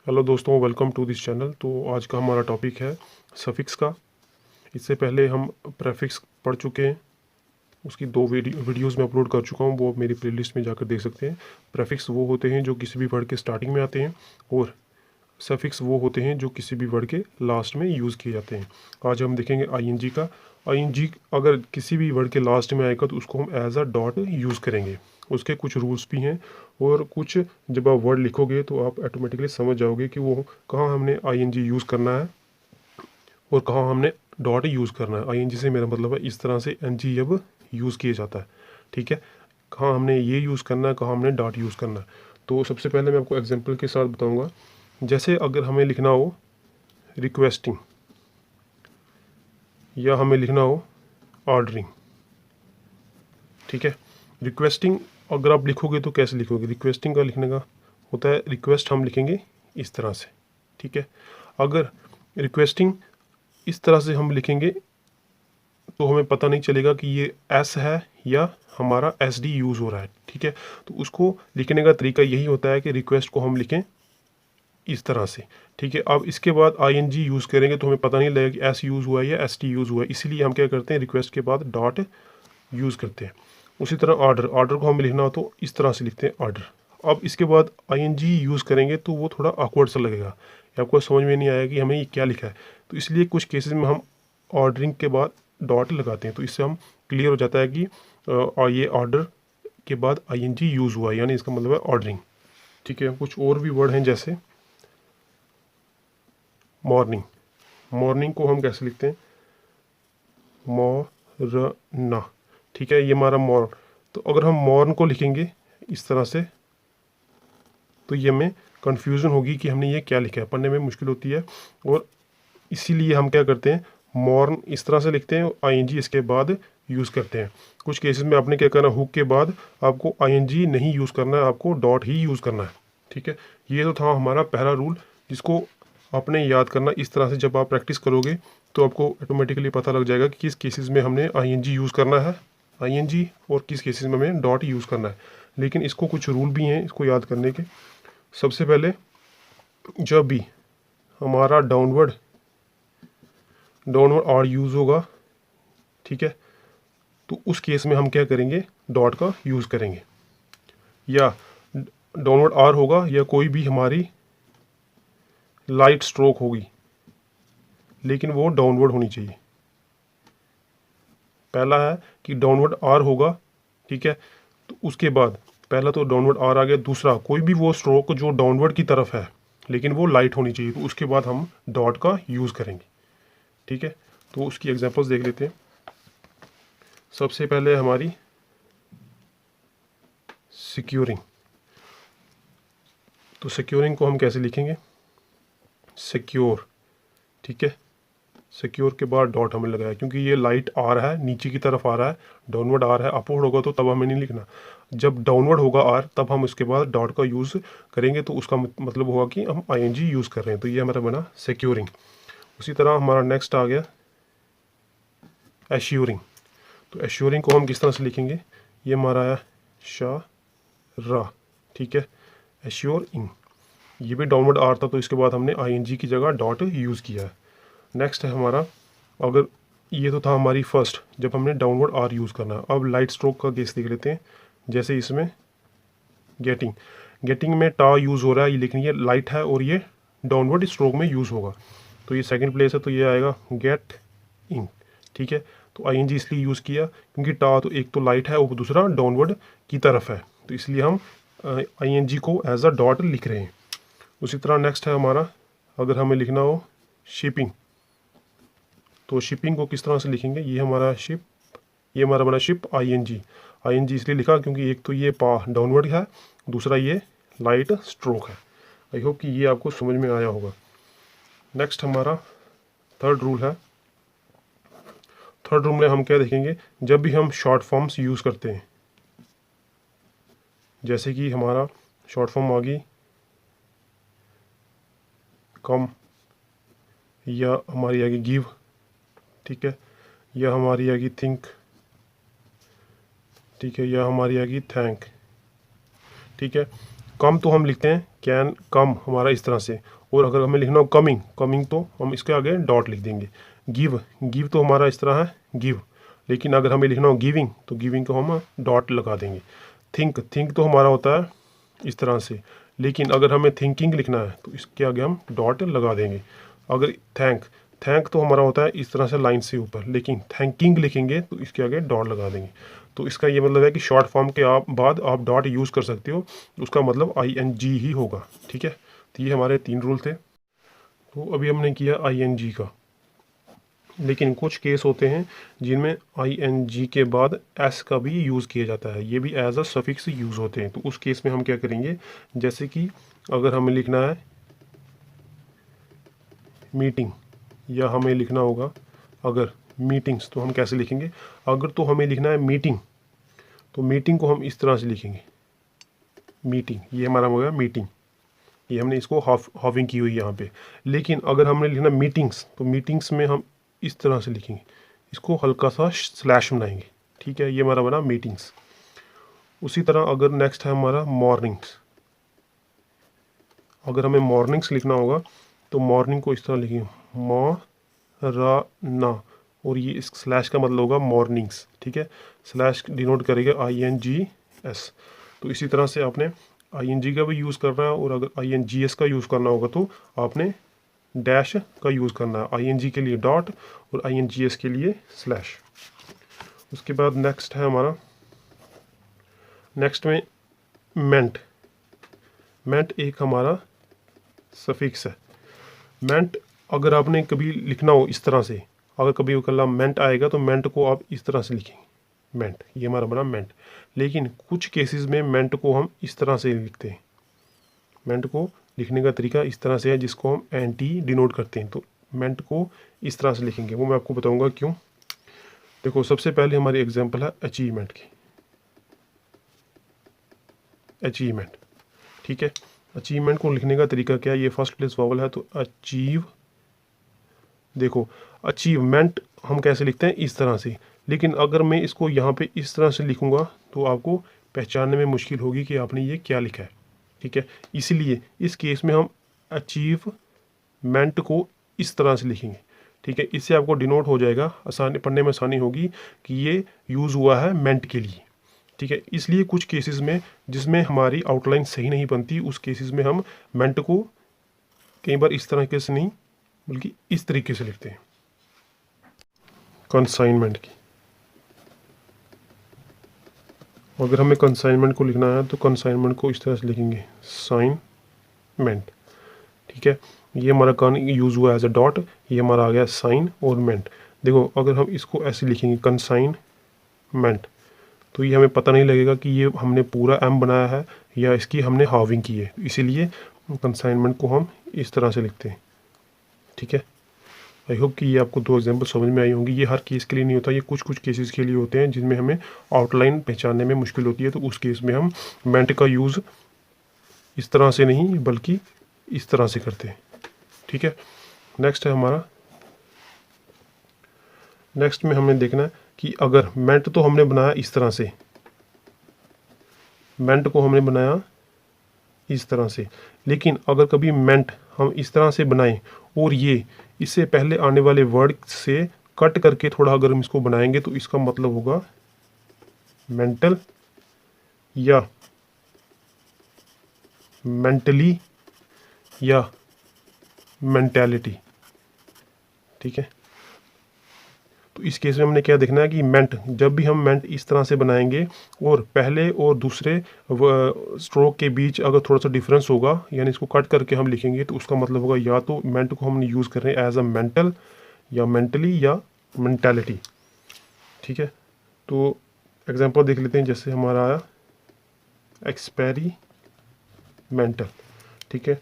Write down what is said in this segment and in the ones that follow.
Hello दोस्तों, welcome to this channel. तो आज का हमारा टॉपिक है सफिक्स का। इससे पहले हम प्रेफिक्स पढ़ चुके हैं, उसकी दो वीडियोज़ में अपलोड कर चुका हूँ, वो आप मेरी प्लेलिस्ट में जाकर देख सकते हैं। प्रेफिक्स वो होते हैं जो किसी भी वर्ड के स्टार्टिंग में आते हैं, और सफिक्स वो होते हैं जो किसी भी वर्ड के लास्ट में यूज़ किए जाते हैं। आज हम देखेंगे आईएनजी का। आईएनजी अगर किसी भी वर्ड के लास्ट में आएगा तो उसको हम एज अ डॉट यूज़ करेंगे। उसके कुछ रूल्स भी हैं, और कुछ जब आप वर्ड लिखोगे तो आप ऑटोमेटिकली समझ जाओगे कि वो कहाँ हमने आईएनजी यूज़ करना है और कहाँ हमने डॉट यूज़ करना है। आईएनजी से मेरा मतलब है इस तरह से एनजी अब यूज़ किया जाता है, ठीक है। कहाँ हमने ये यूज़ करना है, कहाँ हमने डॉट यूज़ करना है। तो सबसे पहले मैं आपको एग्जांपल के साथ बताऊंगा। जैसे अगर हमें लिखना हो रिक्वेस्टिंग, या हमें लिखना हो ऑर्डरिंग, ठीक है। रिक्वेस्टिंग अगर आप लिखोगे तो कैसे लिखोगे? रिक्वेस्टिंग का लिखने का होता है, रिक्वेस्ट हम लिखेंगे इस तरह से, ठीक है। अगर रिक्वेस्टिंग इस तरह से हम लिखेंगे तो हमें पता नहीं चलेगा कि ये एस है या हमारा एस डी यूज़ हो रहा है, ठीक है। तो उसको लिखने का तरीका यही होता है कि रिक्वेस्ट को हम लिखें इस तरह से, ठीक है। अब इसके बाद आईएनजी यूज़ करेंगे तो हमें पता नहीं लगेगा कि एस यूज़ हुआ है या एस टी यूज़ हुआ है, इसीलिए हम क्या करते हैं, रिक्वेस्ट के बाद डॉट यूज़ करते हैं। उसी तरह ऑर्डर, ऑर्डर को हमें लिखना हो तो इस तरह से लिखते हैं ऑर्डर। अब इसके बाद आईएनजी यूज़ करेंगे तो वो थोड़ा awkward सा लगेगा, या आपको समझ में नहीं आएगा कि हमें ये क्या लिखा है। तो इसलिए कुछ केसेस में हम ऑर्डरिंग के बाद डॉट लगाते हैं, तो इससे हम क्लियर हो जाता है कि ये ऑर्डर के बाद आईएनजी यूज़ हुआ है, यानी इसका मतलब है ऑर्डरिंग, ठीक है। कुछ और भी वर्ड हैं जैसे मॉर्निंग। मॉर्निंग को हम कैसे लिखते हैं? मॉरना, ठीक है, ये हमारा मॉर्न। तो अगर हम मॉर्न को लिखेंगे इस तरह से तो ये हमें कन्फ्यूज़न होगी कि हमने ये क्या लिखा है, पढ़ने में मुश्किल होती है। और इसीलिए हम क्या करते हैं, मॉर्न इस तरह से लिखते हैं, आईएनजी इसके बाद यूज़ करते हैं। कुछ केसेस में आपने क्या करना, हुक के बाद आपको आईएनजी नहीं यूज़ करना है, आपको डॉट ही यूज़ करना है, ठीक है। ये तो था हमारा पहला रूल, जिसको आपने याद करना। इस तरह से जब आप प्रैक्टिस करोगे तो आपको ऑटोमेटिकली पता लग जाएगा कि किस केसेस में हमने आईएनजी यूज़ करना है, आईएनजी, और किस केसेस में हमें डॉट यूज़ करना है। लेकिन इसको कुछ रूल भी हैं इसको याद करने के। सबसे पहले जब भी हमारा डाउनवर्ड आर यूज़ होगा, ठीक है, तो उस केस में हम क्या करेंगे, डॉट का यूज़ करेंगे। या डाउनवर्ड आर होगा या कोई भी हमारी लाइट स्ट्रोक होगी, लेकिन वो डाउनवर्ड होनी चाहिए। पहला है कि डाउनवर्ड आर होगा, ठीक है, तो उसके बाद पहला तो डाउनवर्ड आर आ गया, दूसरा कोई भी वो स्ट्रोक जो डाउनवर्ड की तरफ है लेकिन वो लाइट होनी चाहिए, तो उसके बाद हम डॉट का यूज़ करेंगे, ठीक है। तो उसकी एग्जांपल्स देख लेते हैं। सबसे पहले हमारी सिक्योरिंग। तो सिक्योरिंग को हम कैसे लिखेंगे? सिक्योर, ठीक है। सिक्योर के बाद डॉट हमें लगाया, क्योंकि ये लाइट आ रहा है, नीचे की तरफ आ रहा है, डाउनवर्ड आ रहा है। अपवर्ड होगा तो तब हमें नहीं लिखना, जब डाउनवर्ड होगा आर तब हम उसके बाद डॉट का यूज़ करेंगे, तो उसका मतलब होगा कि हम आईएनजी यूज़ कर रहे हैं। तो ये हमारा बना सिक्योरिंग। उसी तरह हमारा नेक्स्ट आ गया एश्योरिंग। तो एश्योरिंग को हम किस तरह से लिखेंगे? ये हमारा है शाह रा, ठीक है, एश्योरिंग। ये भी डाउनवर्ड आर था, तो इसके बाद हमने आईएनजी की जगह डॉट यूज़ किया है। नेक्स्ट है हमारा, अगर ये तो था हमारी फर्स्ट जब हमने डाउनवर्ड आर यूज़ करना है। अब लाइट स्ट्रोक का केस देख लेते हैं। जैसे इसमें गेटिंग, गेटिंग में टा यूज़ हो रहा है, लेकिन ये लाइट है और ये डाउनवर्ड स्ट्रोक में यूज़ होगा, तो ये सेकंड प्लेस है, तो ये आएगा गेट इन, ठीक है। तो आईएनजी इसलिए यूज़ किया क्योंकि टा तो एक तो लाइट है और दूसरा डाउनवर्ड की तरफ है, तो इसलिए हम आईएनजी को एज अ डॉट लिख रहे हैं। उसी तरह नेक्स्ट है हमारा, अगर हमें लिखना हो शिपिंग, तो शिपिंग को किस तरह से लिखेंगे? ये हमारा शिप, ये हमारा बना शिप आईएनजी। आईएनजी इसलिए लिखा क्योंकि एक तो ये पा डाउनवर्ड है, दूसरा ये लाइट स्ट्रोक है। आई होप कि ये आपको समझ में आया होगा। नेक्स्ट हमारा थर्ड रूल है। थर्ड रूल में हम क्या देखेंगे, जब भी हम शॉर्ट फॉर्म्स यूज़ करते हैं, जैसे कि हमारा शॉर्ट फॉर्म आ गई कम, या हमारी आ गई गिव, ठीक है, या हमारी आ गई थिंक, ठीक है, या हमारी आ गई थैंक, ठीक है। कम तो हम लिखते हैं कैन कम हमारा इस तरह से, और अगर हमें लिखना हो कमिंग, कमिंग तो हम इसके आगे डॉट लिख देंगे। गिव, गिव तो हमारा इस तरह है गिव, लेकिन अगर हमें लिखना हो गिविंग तो गिविंग को हम डॉट लगा देंगे। थिंक, थिंक तो हमारा होता है इस तरह से, लेकिन अगर हमें थिंकिंग लिखना है तो इसके आगे हम डॉट लगा देंगे। अगर थैंक, थैंक तो हमारा होता है इस तरह से लाइन से ऊपर, लेकिन थैंकिंग लिखेंगे तो इसके आगे डॉट लगा देंगे। तो इसका ये मतलब है कि शॉर्ट फॉर्म के बाद आप डॉट यूज़ कर सकते हो, उसका मतलब ING ही होगा। ठीक है, तो ये हमारे 3 रूल थे। तो अभी हमने किया ING का, लेकिन कुछ केस होते हैं जिनमें ING के बाद S का भी यूज़ किया जाता है, ये भी एज अ सफिक्स यूज़ होते हैं। तो उस केस में हम क्या करेंगे, जैसे कि अगर हमें लिखना है मीटिंग, या हमें लिखना होगा अगर मीटिंग्स, तो हम कैसे लिखेंगे। अगर तो हमें लिखना है मीटिंग, तो मीटिंग को हम इस तरह से लिखेंगे मीटिंग, ये हमारा हो गया मीटिंग, ये हमने इसको हाफिंग की हुई यहाँ पे। लेकिन अगर हमने लिखना मीटिंग्स, तो मीटिंग्स में हम इस तरह से लिखेंगे, इसको हल्का सा स्लैश बनाएंगे। ठीक है, ये हमारा बना मीटिंग्स। उसी तरह अगर नेक्स्ट है हमारा मॉर्निंग्स, अगर हमें मॉर्निंग्स लिखना होगा तो मॉर्निंग को इस तरह लिखेंगे ना, और ये इस स्लैश का मतलब होगा मॉर्निंग्स। ठीक है, स्लैश डिनोट करेगा INGS। तो इसी तरह से आपने ING का भी यूज़ करना है, और अगर INGS का यूज़ करना होगा तो आपने डैश का यूज़ करना है, ING के लिए डॉट और INGS के लिए स्लैश। उसके बाद नेक्स्ट है हमारा, नेक्स्ट में मेंट, मेंट एक हमारा सफिक्स है। मेंट अगर आपने कभी लिखना हो इस तरह से, अगर कभी कल मेंट आएगा तो मेंट को आप इस तरह से लिखेंगे मेंट, ये हमारा बना मेंट। लेकिन कुछ केसेस में मेंट को हम इस तरह से लिखते हैं, मेंट को लिखने का तरीका इस तरह से है जिसको हम एंटी डिनोट करते हैं। तो मेंट को इस तरह से लिखेंगे, वो मैं आपको बताऊंगा क्यों। देखो, सबसे पहले हमारी एग्जांपल है अचीवमेंट की, अचीवमेंट। ठीक है, अचीवमेंट को लिखने का तरीका क्या है, ये फर्स्ट प्लेस वॉवल है तो अचीव। देखो, अचीवमेंट हम कैसे लिखते हैं इस तरह से, लेकिन अगर मैं इसको यहाँ पे इस तरह से लिखूँगा तो आपको पहचानने में मुश्किल होगी कि आपने ये क्या लिखा है। ठीक है, इसलिए इस केस में हम अचीवमेंट को इस तरह से लिखेंगे। ठीक है, इससे आपको डिनोट हो जाएगा, आसानी पढ़ने में आसानी होगी कि ये यूज़ हुआ है मेंट के लिए। ठीक है, इसलिए कुछ केसेस में जिसमें हमारी आउटलाइन सही नहीं बनती, उस केसेस में हम मेंट को कई बार इस तरीके से नहीं बल्कि इस तरीके से लिखते हैं। कंसाइनमेंट की, अगर हमें कंसाइनमेंट को लिखना है तो कंसाइनमेंट को इस तरह से लिखेंगे साइनमेंट। ठीक है, ये हमारा कन यूज़ हुआ एज अ डॉट, ये हमारा आ गया साइन और मेंट। देखो, अगर हम इसको ऐसे लिखेंगे कंसाइनमेंट, तो ये हमें पता नहीं लगेगा कि ये हमने पूरा M बनाया है या इसकी हमने हाविंग की है, इसीलिए कंसाइनमेंट को हम इस तरह से लिखते हैं। ठीक है, आई होप कि ये आपको 2 एग्जांपल समझ में आई होंगी। ये हर केस के लिए नहीं होता, ये कुछ कुछ केसेस के लिए होते हैं जिनमें हमें आउटलाइन पहचानने में मुश्किल होती है, तो उस केस में हम मेंट का यूज़ इस तरह से नहीं बल्कि इस तरह से करते हैं। ठीक है, नेक्स्ट है हमारा, नेक्स्ट में हमें देखना है कि अगर मेंट तो हमने बनाया इस तरह से, मेंट को हमने बनाया इस तरह से, लेकिन अगर कभी मेंट हम इस तरह से बनाएं और ये इससे पहले आने वाले वर्ड से कट करके थोड़ा अगर हम इसको बनाएंगे तो इसका मतलब होगा मेंटल या मेंटली या मेंटालिटी। ठीक है, तो इस केस में हमने क्या देखना है कि मेंट, जब भी हम मेंट इस तरह से बनाएंगे और पहले और दूसरे स्ट्रोक के बीच अगर थोड़ा सा डिफरेंस होगा, यानी इसको कट करके हम लिखेंगे, तो उसका मतलब होगा या तो मेंट को हमने यूज़ कर रहे हैं एज अ मेंटल या मेंटली या मेंटालिटी। ठीक है, तो एग्जांपल देख लेते हैं, जैसे हमारा आया एक्सपेरिमेंटल। ठीक है,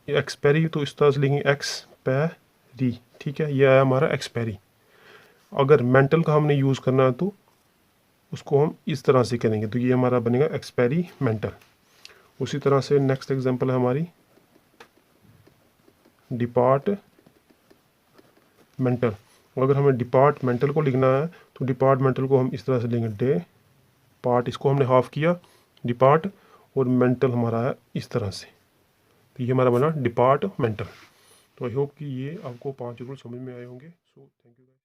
एक्सपेरी तो इस तरह से लिखेंगे एक्सपेरी। ठीक है, ये आया हमारा एक्सपेरी। अगर मेंटल का हमने यूज़ करना है तो उसको हम इस तरह से करेंगे, तो ये हमारा बनेगा एक्सपेरिमेंटल। उसी तरह से नेक्स्ट एग्जांपल है हमारी डिपार्टमेंटल। अगर हमें डिपार्टमेंटल को लिखना है तो डिपार्टमेंटल को हम इस तरह से लेंगे डे पार्ट, इसको हमने हाफ किया डिपार्ट और मेंटल हमारा है इस तरह से। तो ये हमारा बना डिपार्टमेंटल। तो आई होप कि ये आपको 5 रूल समझ में आए होंगे। So thank you.